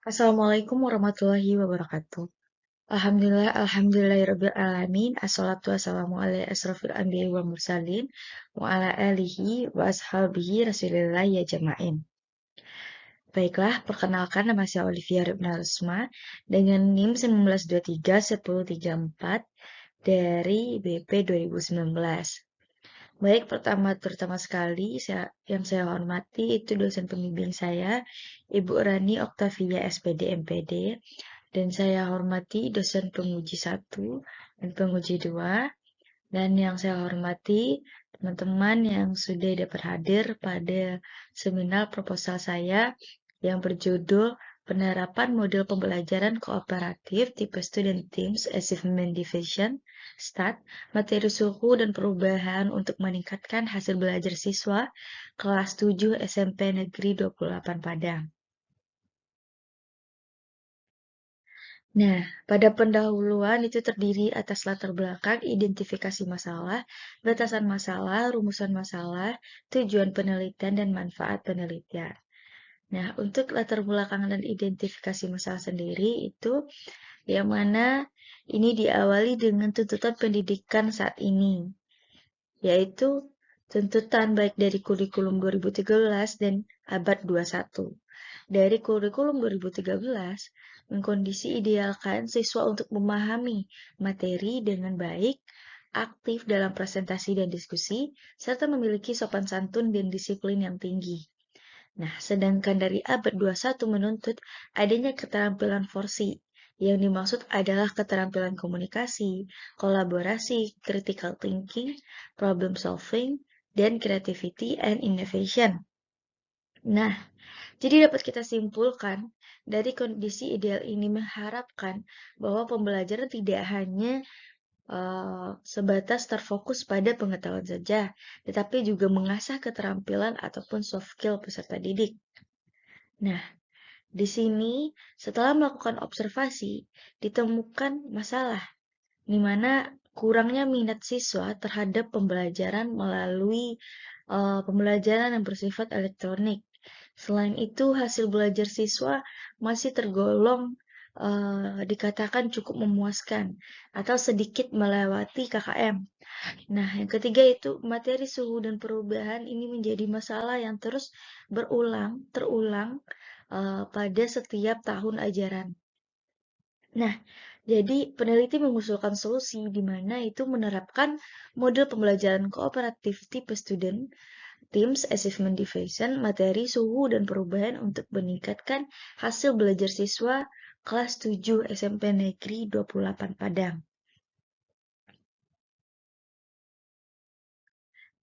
Assalamualaikum warahmatullahi wabarakatuh. Alhamdulillahirabbil alamin. Assalatu wassalamu ala asrofil anbiya'i wal mursalin wa ala alihi wa ashabihi Rasulillah ya jama'in. Baiklah, perkenalkan nama saya Olivia Ribna Rusma dengan NIM 19231034 dari BP 2019. Baik, terutama sekali yang saya hormati itu dosen pembimbing saya, Ibu Rani Oktavia SPD MPD, dan saya hormati dosen penguji 1 dan penguji 2, dan yang saya hormati teman-teman yang sudah dapat hadir pada seminar proposal saya yang berjudul Penerapan Model Pembelajaran Kooperatif Tipe Student Teams Achievement Division STAT, materi suhu dan perubahan untuk meningkatkan hasil belajar siswa kelas 7 SMP Negeri 28 Padang. Nah, pada pendahuluan itu terdiri atas latar belakang, identifikasi masalah, batasan masalah, rumusan masalah, tujuan penelitian, dan manfaat penelitian. Nah, untuk latar belakang dan identifikasi masalah sendiri itu yang mana ini diawali dengan tuntutan pendidikan saat ini, yaitu tuntutan baik dari kurikulum 2013 dan abad 21. Dari kurikulum 2013, mengkondisi idealkan siswa untuk memahami materi dengan baik, aktif dalam presentasi dan diskusi, serta memiliki sopan santun dan disiplin yang tinggi. Nah, sedangkan dari abad 21 menuntut adanya keterampilan forsi. Yang dimaksud adalah keterampilan komunikasi, kolaborasi, critical thinking, problem solving, dan creativity and innovation. Nah, jadi dapat kita simpulkan dari kondisi ideal ini mengharapkan bahwa pembelajaran tidak hanya sebatas terfokus pada pengetahuan saja, tetapi juga mengasah keterampilan ataupun soft skill peserta didik. Nah, di sini setelah melakukan observasi, ditemukan masalah di mana kurangnya minat siswa terhadap pembelajaran melalui pembelajaran yang bersifat elektronik. Selain itu, hasil belajar siswa masih tergolong dikatakan cukup memuaskan atau sedikit melewati KKM. Nah, yang ketiga itu materi suhu dan perubahan ini menjadi masalah yang terus terulang pada setiap tahun ajaran. Nah, jadi peneliti mengusulkan solusi di mana itu menerapkan model pembelajaran kooperatif tipe student, Teams Achievement Division, materi suhu dan perubahan untuk meningkatkan hasil belajar siswa kelas 7 SMP Negeri 28 Padang.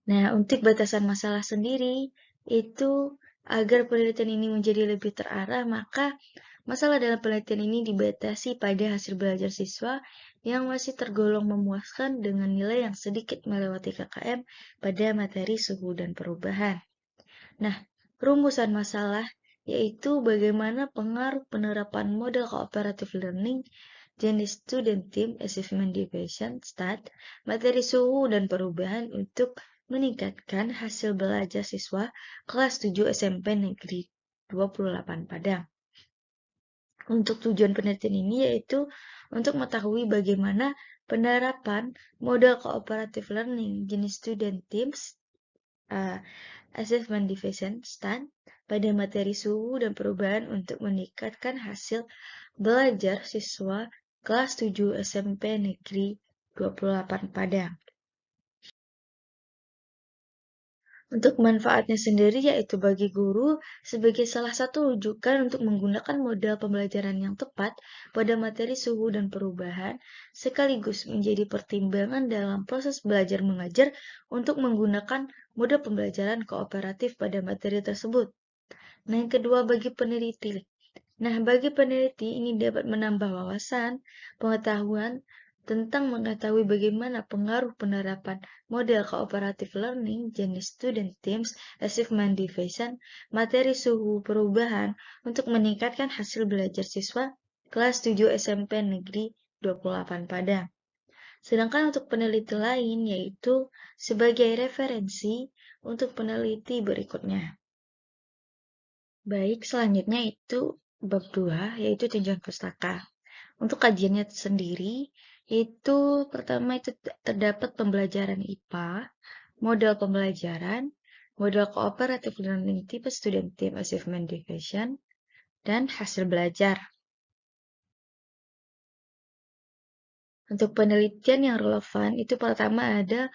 Nah, untuk batasan masalah sendiri, itu agar penelitian ini menjadi lebih terarah, maka masalah dalam penelitian ini dibatasi pada hasil belajar siswa yang masih tergolong memuaskan dengan nilai yang sedikit melewati KKM pada materi suhu dan perubahan. Nah, rumusan masalah yaitu bagaimana pengaruh penerapan model cooperative learning, jenis student team, achievement division, STAT, materi suhu dan perubahan untuk meningkatkan hasil belajar siswa kelas 7 SMP Negeri 28 Padang. Untuk tujuan penelitian ini yaitu untuk mengetahui bagaimana penerapan model cooperative learning jenis student teams, Assessment Division STAN pada materi suhu dan perubahan untuk meningkatkan hasil belajar siswa kelas 7 SMP Negeri 28 Padang. Untuk manfaatnya sendiri yaitu bagi guru sebagai salah satu rujukan untuk menggunakan model pembelajaran yang tepat pada materi suhu dan perubahan, sekaligus menjadi pertimbangan dalam proses belajar mengajar untuk menggunakan model pembelajaran kooperatif pada materi tersebut. Nah, yang kedua bagi peneliti. Nah, bagi peneliti ini dapat menambah wawasan, pengetahuan tentang mengetahui bagaimana pengaruh penerapan model cooperative learning jenis student teams, achievement division, materi suhu perubahan untuk meningkatkan hasil belajar siswa kelas 7 SMP Negeri 28 Padang. Sedangkan untuk peneliti lain yaitu sebagai referensi untuk peneliti berikutnya. Baik, selanjutnya itu bab 2, yaitu tinjauan pustaka. Untuk kajiannya sendiri, itu pertama itu terdapat pembelajaran IPA, model pembelajaran, model cooperative learning tipe student team achievement division, dan hasil belajar. Untuk penelitian yang relevan, itu pertama ada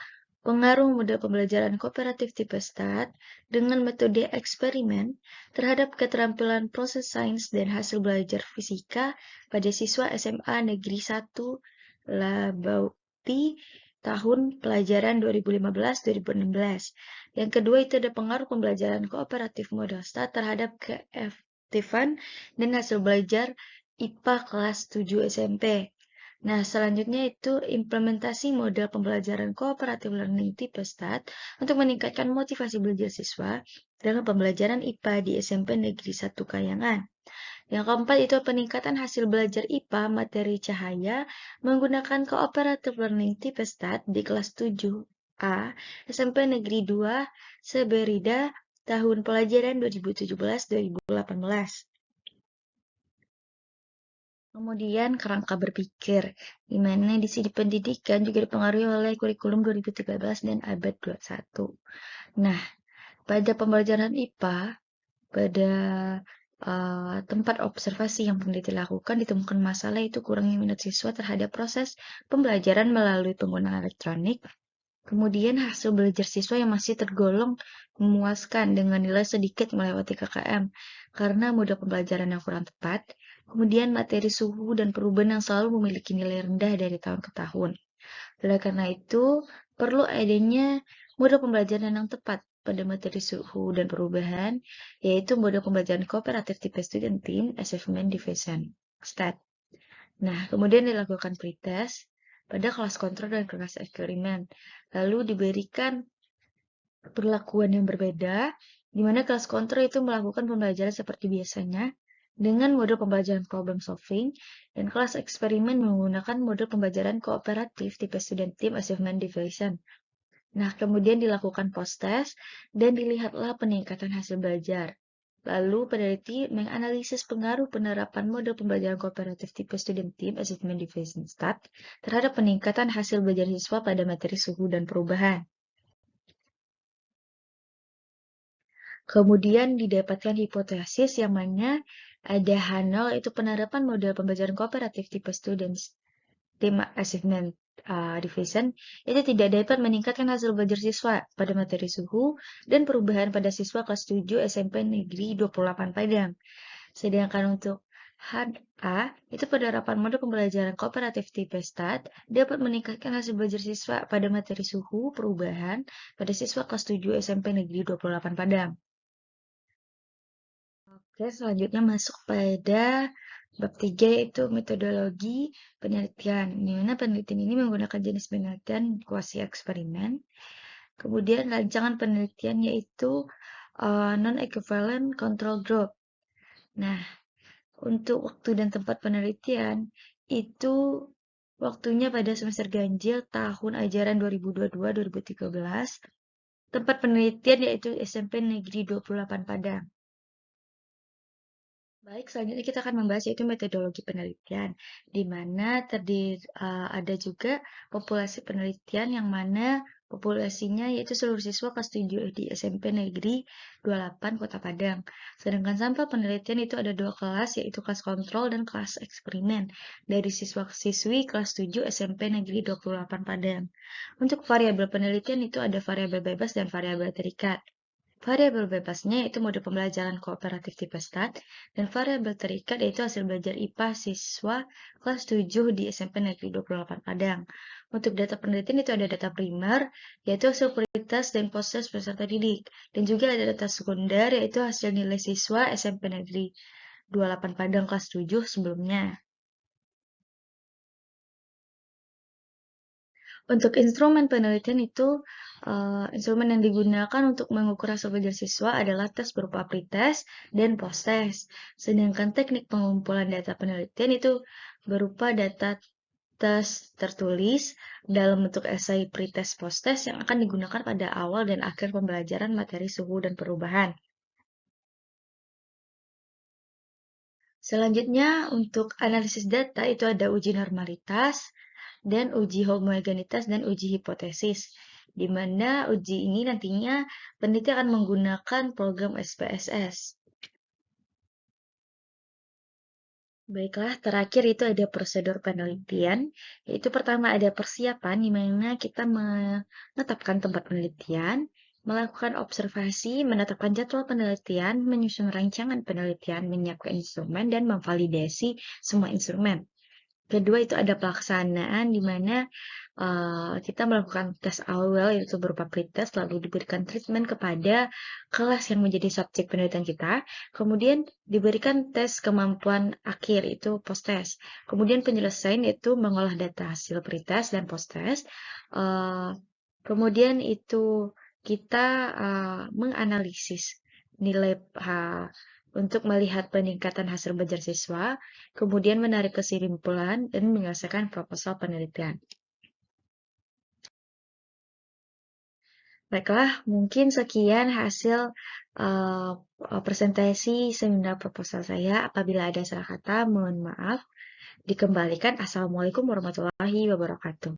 pengaruh model pembelajaran kooperatif tipe STAT dengan metode eksperimen terhadap keterampilan proses sains dan hasil belajar fisika pada siswa SMA Negeri 1 Labauti tahun pelajaran 2015-2016. Yang kedua itu ada pengaruh pembelajaran kooperatif model STAT terhadap keefektifan dan hasil belajar IPA kelas 7 SMP. Nah, selanjutnya itu implementasi model pembelajaran cooperative learning tipe STAT untuk meningkatkan motivasi belajar siswa dalam pembelajaran IPA di SMP Negeri 1 Kayangan. Yang keempat itu peningkatan hasil belajar IPA materi cahaya menggunakan cooperative learning tipe STAT di kelas 7A SMP Negeri 2 Seberida tahun pelajaran 2017-2018. Kemudian kerangka berpikir, di mana di sini pendidikan juga dipengaruhi oleh kurikulum 2013 dan abad 21. Nah, pada pembelajaran IPA, pada tempat observasi yang peneliti lakukan ditemukan masalah itu kurangnya minat siswa terhadap proses pembelajaran melalui penggunaan elektronik. Kemudian hasil belajar siswa yang masih tergolong memuaskan dengan nilai sedikit melewati KKM karena model pembelajaran yang kurang tepat. Kemudian materi suhu dan perubahan yang selalu memiliki nilai rendah dari tahun ke tahun. Oleh karena itu, perlu adanya model pembelajaran yang tepat pada materi suhu dan perubahan, yaitu model pembelajaran kooperatif tipe Student Team Assessment Division, STAT. Nah, kemudian dilakukan pretest pada kelas kontrol dan kelas eksperimen. Lalu diberikan perlakuan yang berbeda, di mana kelas kontrol itu melakukan pembelajaran seperti biasanya dengan model pembelajaran problem solving, dan kelas eksperimen menggunakan model pembelajaran kooperatif tipe Student Team Achievement Division. Nah, kemudian dilakukan post-test dan dilihatlah peningkatan hasil belajar. Lalu, peneliti menganalisis pengaruh penerapan model pembelajaran kooperatif tipe Student Team Assessment Division STAT terhadap peningkatan hasil belajar siswa pada materi suhu dan perubahan. Kemudian didapatkan hipotesis yang mana ada H0 yaitu penerapan model pembelajaran kooperatif tipe Student Team Achievement Division itu tidak dapat meningkatkan hasil belajar siswa pada materi suhu dan perubahan pada siswa kelas 7 SMP Negeri 28 Padang. Sedangkan untuk HA itu penerapan model pembelajaran kooperatif tipe STAT dapat meningkatkan hasil belajar siswa pada materi suhu perubahan pada siswa kelas 7 SMP Negeri 28 Padang. Oke, selanjutnya masuk pada bab 3 yaitu metodologi penelitian. Di mana penelitian ini menggunakan jenis penelitian kuasi eksperimen. Kemudian rancangan penelitian yaitu non-equivalent control group. Nah, untuk waktu dan tempat penelitian itu waktunya pada semester ganjil tahun ajaran 2022-2013. Tempat penelitian yaitu SMP Negeri 28 Padang. Baik, selanjutnya kita akan membahas yaitu metodologi penelitian, di mana ada juga populasi penelitian yang mana populasinya yaitu seluruh siswa kelas 7 di SMP Negeri 28 Kota Padang. Sedangkan sampel penelitian itu ada dua kelas, yaitu kelas kontrol dan kelas eksperimen dari siswa-siswi kelas 7 SMP Negeri 28 Padang. Untuk variabel penelitian itu ada variabel bebas dan variabel terikat. Variabel bebasnya yaitu mode pembelajaran kooperatif tipe STAT, dan variabel terikat yaitu hasil belajar IPA siswa kelas 7 di SMP Negeri 28 Padang. Untuk data penelitian itu ada data primer, yaitu hasil pretest dan post-test peserta didik, dan juga ada data sekunder, yaitu hasil nilai siswa SMP Negeri 28 Padang kelas 7 sebelumnya. Untuk instrumen penelitian itu, instrumen yang digunakan untuk mengukur hasil belajar siswa adalah tes berupa pretest dan post-test. Sedangkan teknik pengumpulan data penelitian itu berupa data tes tertulis dalam bentuk esai pretest post-test yang akan digunakan pada awal dan akhir pembelajaran materi suhu dan perubahan. Selanjutnya, untuk analisis data itu ada uji normalitas, dan uji homogenitas dan uji hipotesis, di mana uji ini nantinya peneliti akan menggunakan program SPSS. Baiklah, terakhir itu ada prosedur penelitian, yaitu pertama ada persiapan di mana kita menetapkan tempat penelitian, melakukan observasi, menetapkan jadwal penelitian, menyusun rancangan penelitian, menyiapkan instrumen, dan memvalidasi semua instrumen. Kedua itu ada pelaksanaan di mana kita melakukan tes awal yaitu berupa pretest, lalu diberikan treatment kepada kelas yang menjadi subjek penelitian kita, kemudian diberikan tes kemampuan akhir itu post-test. Kemudian penyelesaian itu mengolah data hasil pretest dan post-test. Kemudian itu kita menganalisis nilai untuk melihat peningkatan hasil belajar siswa, kemudian menarik kesimpulan dan menyelesaikan proposal penelitian. Baiklah, mungkin sekian hasil uh, presentasi seminar proposal saya. Apabila ada salah kata, mohon maaf. Dikembalikan. Assalamualaikum warahmatullahi wabarakatuh.